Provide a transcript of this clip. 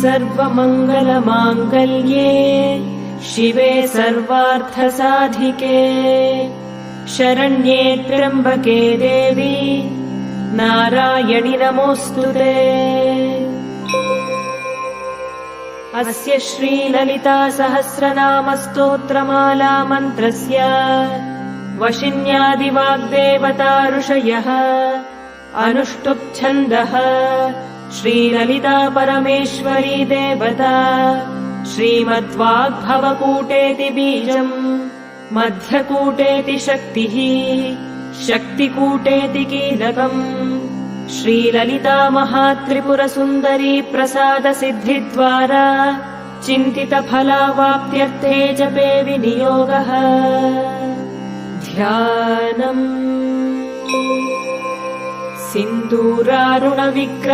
सर्वमङ्गलमाङ्गल्ये शिवे सर्वार्थसाधिके शरण्ये त्र्यम्बके देवी नारायणि नमोऽस्तुते। अस्य श्रीललिता सहस्रनाम स्तोत्रमाला मन्त्रस्य वशिन्यादिवाग्देवता ऋषयः अनुष्टुप् छन्दः श्रीललिता परमेश्वरी देवता श्रीमद्वाग्भवकूटेति बीजम् मध्यकूटेति शक्तिः शक्तिकूटेति कीलकम् श्रीललिता महात्रिपुरसुन्दरी प्रसादसिद्धिद्वारा चिन्तितफलावाप्त्यर्थे जपे विनियोगः। ध्यानम् सिन्दूरारुणविग्रह